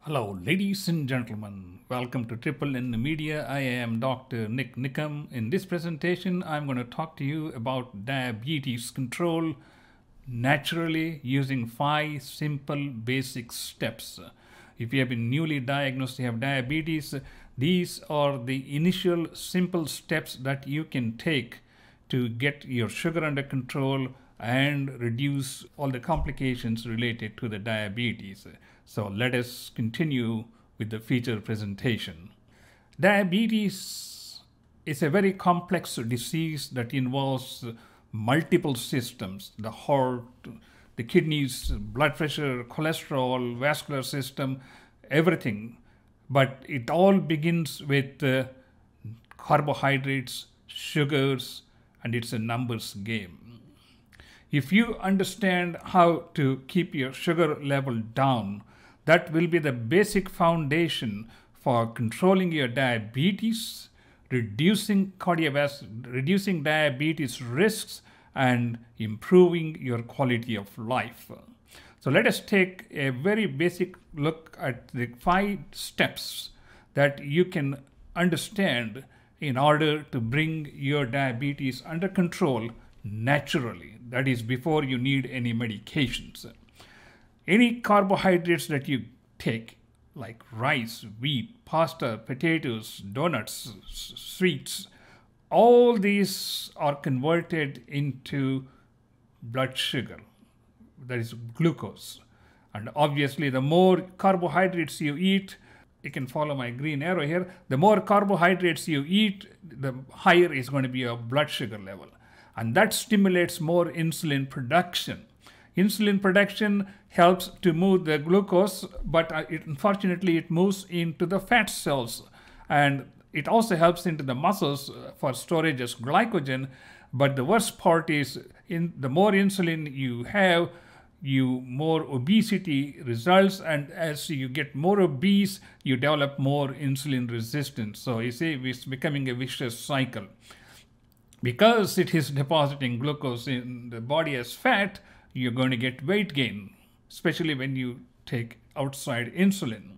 Hello, ladies and gentlemen. Welcome to Triple N Media. I am Dr. Nik Nikam. In this presentation, I'm going to talk to you about diabetes control naturally using 5 simple basic steps. If you have been newly diagnosed, you have diabetes, these are the initial simple steps that you can take to get your sugar under control and reduce all the complications related to the diabetes. So let us continue with the feature presentation. Diabetes is a very complex disease that involves multiple systems: the heart, the kidneys, blood pressure, cholesterol, vascular system, everything. But it all begins with carbohydrates, sugars, and it's a numbers game. If you understand how to keep your sugar level down, that will be the basic foundation for controlling your diabetes, reducing reducing diabetes risks, and improving your quality of life. So let us take a very basic look at the 5 steps that you can understand in order to bring your diabetes under control naturally. That is, before you need any medications. Any carbohydrates that you take, like rice, wheat, pasta, potatoes, donuts, sweets, all these are converted into blood sugar, that is glucose. And obviously, the more carbohydrates you eat, you can follow my green arrow here, the more carbohydrates you eat, the higher is going to be your blood sugar level. And that stimulates more insulin production. Insulin production helps to move the glucose, but unfortunately it moves into the fat cells. And it also helps into the muscles for storage as glycogen. But the worst part is, the more insulin you have, more obesity results, and as you get more obese, you develop more insulin resistance. So you see, it's becoming a vicious cycle. Because it is depositing glucose in the body as fat, you're going to get weight gain, especially when you take outside insulin.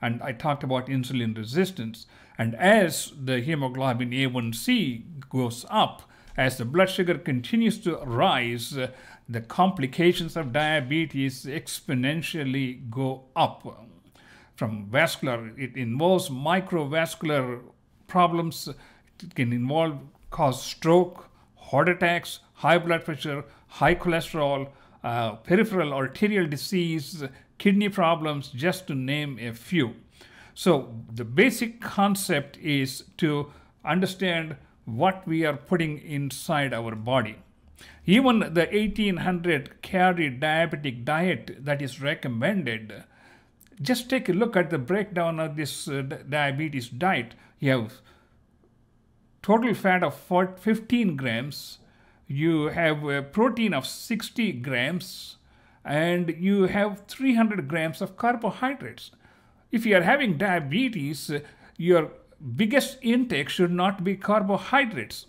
And I talked about insulin resistance. And as the hemoglobin A1C goes up, as the blood sugar continues to rise, the complications of diabetes exponentially go up. From vascular, it involves microvascular problems. It can cause stroke, heart attacks, high blood pressure, high cholesterol, peripheral arterial disease, kidney problems, just to name a few. So the basic concept is to understand what we are putting inside our body. Even the 1800 calorie diabetic diet that is recommended, just take a look at the breakdown of this diabetes diet. You have total fat of 15 grams, you have a protein of 60 grams, and you have 300 grams of carbohydrates. If you are having diabetes, your biggest intake should not be carbohydrates.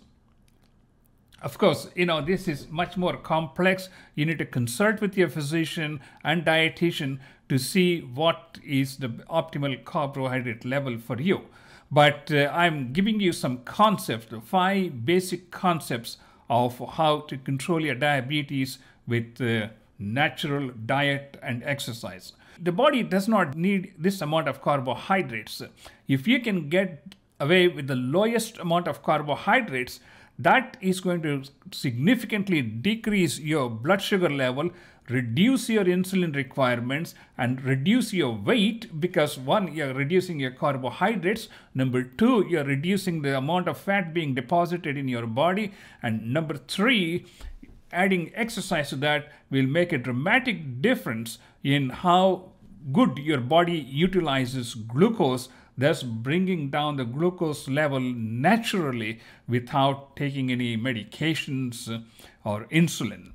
Of course, this is much more complex. You need to consult with your physician and dietitian to see what is the optimal carbohydrate level for you. But I'm giving you some concepts, 5 basic concepts of how to control your diabetes with natural diet and exercise. The body does not need this amount of carbohydrates. If you can get away with the lowest amount of carbohydrates, that is going to significantly decrease your blood sugar level, reduce your insulin requirements, and reduce your weight, because 1, you're reducing your carbohydrates, number 2, you're reducing the amount of fat being deposited in your body, and number 3, adding exercise to that will make a dramatic difference in how good your body utilizes glucose, thus bringing down the glucose level naturally without taking any medications or insulin.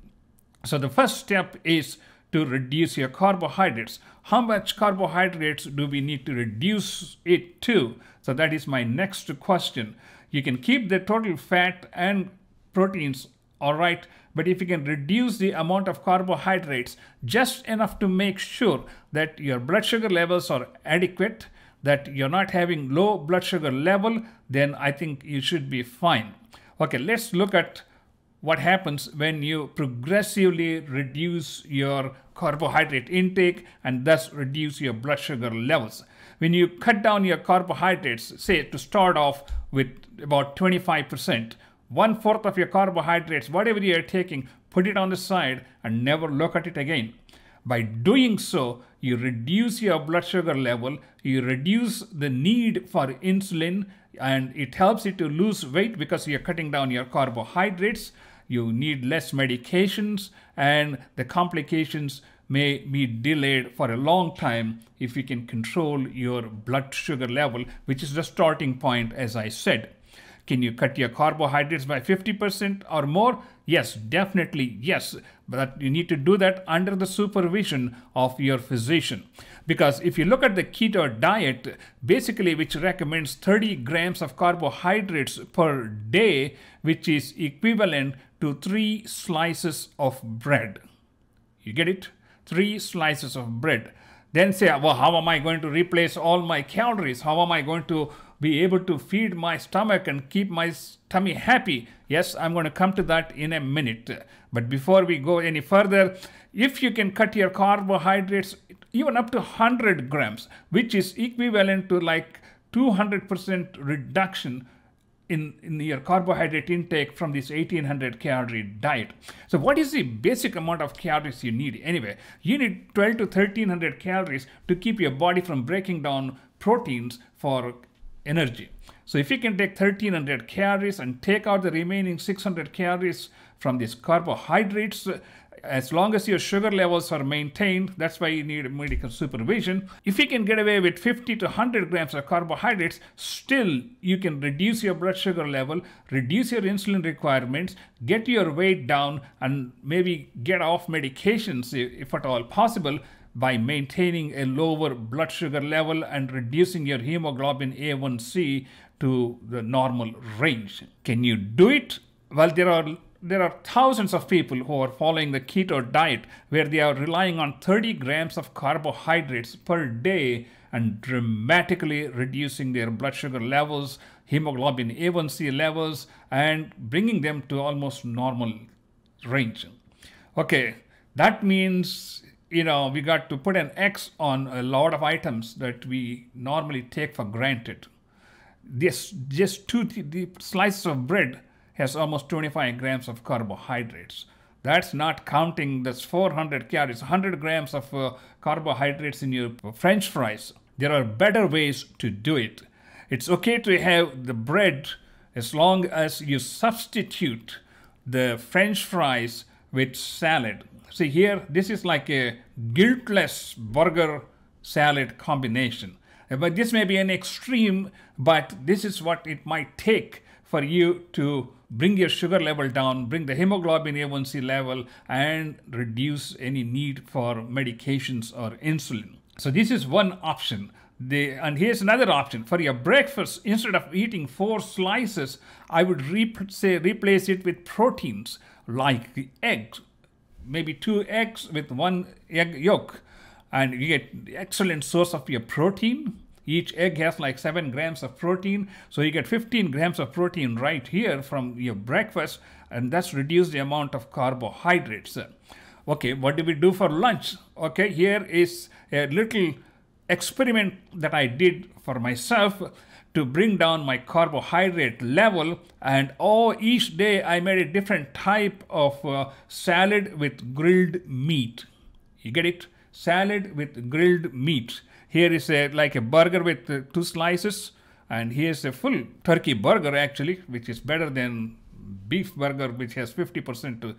So the first step is to reduce your carbohydrates. How much carbohydrates do we need to reduce it to? So that is my next question. You can keep the total fat and proteins all right? But if you can reduce the amount of carbohydrates just enough to make sure that your blood sugar levels are adequate, that you're not having low blood sugar level, then I think you should be fine. Okay, let's look at what happens when you progressively reduce your carbohydrate intake and thus reduce your blood sugar levels. When you cut down your carbohydrates, say to start off with about 25%, 1/4 of your carbohydrates, whatever you are taking, put it on the side and never look at it again. By doing so, you reduce your blood sugar level, you reduce the need for insulin, and it helps you to lose weight because you're cutting down your carbohydrates. You need less medications, and the complications may be delayed for a long time if you can control your blood sugar level, which is the starting point, as I said. Can you cut your carbohydrates by 50% or more? Yes, definitely yes. But you need to do that under the supervision of your physician. Because if you look at the keto diet, basically which recommends 30 grams of carbohydrates per day, which is equivalent to 3 slices of bread. You get it? 3 slices of bread. Then say, well, how am I going to replace all my calories? How am I going to be able to feed my stomach and keep my tummy happy? Yes, I'm going to come to that in a minute. But before we go any further, if you can cut your carbohydrates even up to 100 grams, which is equivalent to like 200% reduction in your carbohydrate intake from this 1800 calorie diet. So what is the basic amount of calories you need anyway? You need 12 to 1300 calories to keep your body from breaking down proteins for energy. So if you can take 1300 calories and take out the remaining 600 calories from these carbohydrates, as long as your sugar levels are maintained, that's why you need medical supervision. If you can get away with 50 to 100 grams of carbohydrates, still you can reduce your blood sugar level, reduce your insulin requirements, get your weight down, and maybe get off medications if at all possible by maintaining a lower blood sugar level and reducing your hemoglobin A1C to the normal range. Can you do it? Well, there are thousands of people who are following the keto diet where they are relying on 30 grams of carbohydrates per day and dramatically reducing their blood sugar levels, hemoglobin A1C levels, and bringing them to almost normal range. Okay, that means, we got to put an X on a lot of items that we normally take for granted. Just 2 slices of bread has almost 25 grams of carbohydrates. That's not counting this 400 calories, 100 grams of carbohydrates in your French fries. There are better ways to do it. It's okay to have the bread as long as you substitute the French fries with salad. See here, this is like a guiltless burger salad combination. But this may be an extreme, but this is what it might take for you to bring your sugar level down, bring the hemoglobin A1C level, and reduce any need for medications or insulin. So this is one option. And here's another option. For your breakfast, instead of eating 4 slices, I would replace it with proteins like the eggs. Maybe 2 eggs with 1 egg yolk. And you get excellent source of your protein. Each egg has like 7 grams of protein. So you get 15 grams of protein right here from your breakfast. And that's reduced the amount of carbohydrates. Okay, what do we do for lunch? Okay, here is a little experiment that I did for myself to bring down my carbohydrate level. And each day I made a different type of salad with grilled meat. You get it? Salad with grilled meat. Here is like a burger with 2 slices, and here's a full turkey burger actually, which is better than beef burger, which has 50%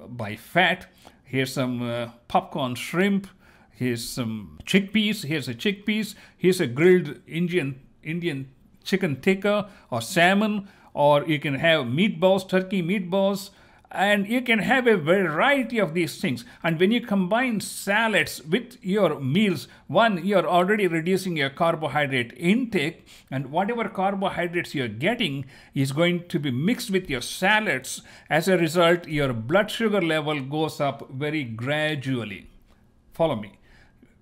by fat. Here's some popcorn shrimp. Here's some chickpeas. Here's a chickpeas. Here's a grilled Indian chicken tikka or salmon, or you can have meatballs, turkey meatballs, And you can have a variety of these things. And when you combine salads with your meals, one, you're already reducing your carbohydrate intake, and whatever carbohydrates you're getting is going to be mixed with your salads. As a result, your blood sugar level goes up very gradually. Follow me.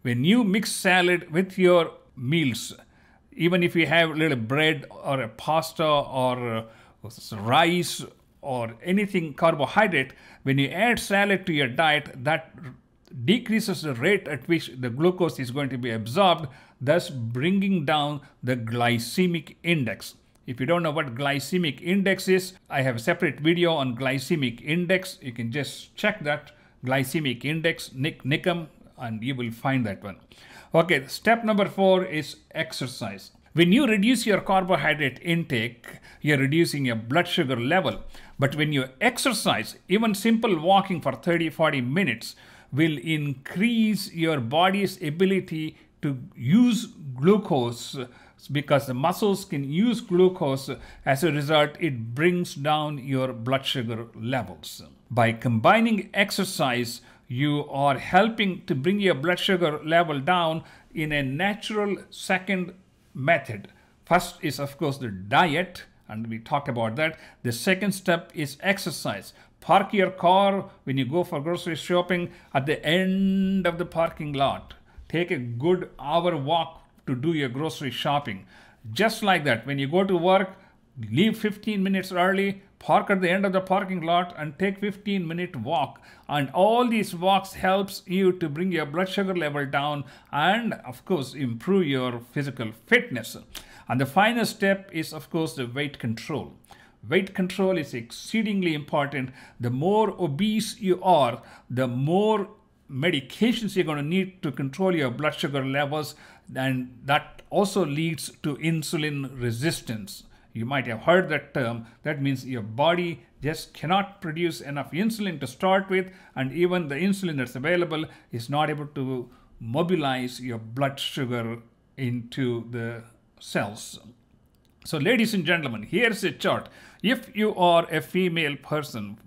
When you mix salad with your meals, even if you have a little bread or a pasta or rice or anything carbohydrate, when you add salad to your diet, that decreases the rate at which the glucose is going to be absorbed, thus bringing down the glycemic index. If you don't know what glycemic index is, I have a separate video on glycemic index. You can just check that, glycemic index, Nik Nikam, and you will find that one. Okay, step number 4 is exercise. When you reduce your carbohydrate intake, you're reducing your blood sugar level. But when you exercise, even simple walking for 30-40 minutes will increase your body's ability to use glucose, because the muscles can use glucose. As a result, it brings down your blood sugar levels. By combining exercise, you are helping to bring your blood sugar level down in a natural second method. First is, of course, the diet, and we talked about that. The second step is exercise. Park your car when you go for grocery shopping at the end of the parking lot. Take a good hour walk to do your grocery shopping. Just like that, when you go to work, leave 15 minutes early, park at the end of the parking lot and take 15-minute walk. And all these walks helps you to bring your blood sugar level down and, of course, improve your physical fitness. And the final step is, of course, the weight control. Weight control is exceedingly important. The more obese you are, the more medications you're going to need to control your blood sugar levels, and that also leads to insulin resistance. You might have heard that term. That means your body just cannot produce enough insulin to start with, and even the insulin that's available is not able to mobilize your blood sugar into the cells. So ladies and gentlemen, here's a chart. If you are a female person,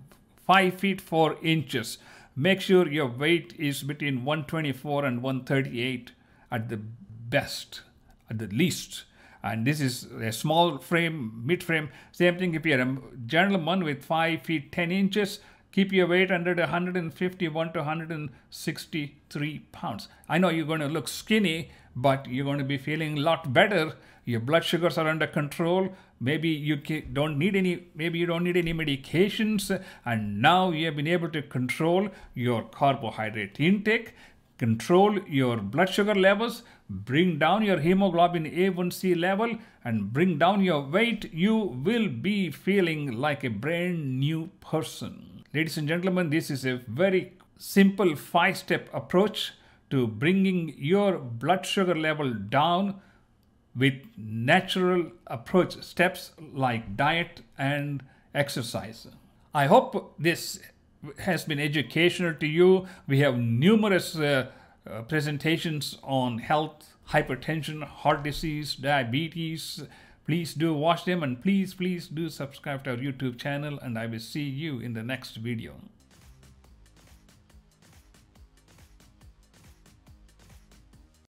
5 feet 4 inches, make sure your weight is between 124 and 138 at the best, at the least. And this is a small frame, mid frame. Same thing if you're a gentleman with 5 feet 10 inches, keep your weight under 151 to 163 pounds. I know you're going to look skinny, but you're going to be feeling a lot better. Your blood sugars are under control. Maybe you don't need any medications, and now you have been able to control your carbohydrate intake, control your blood sugar levels, bring down your hemoglobin A1C level, and bring down your weight. You will be feeling like a brand new person. Ladies and gentlemen, this is a very simple 5-step approach to bringing your blood sugar level down with natural approach steps like diet and exercise. I hope this has been educational to you. We have numerous presentations on health, hypertension, heart disease, diabetes. Please do watch them, and please do subscribe to our YouTube channel, and I will see you in the next video.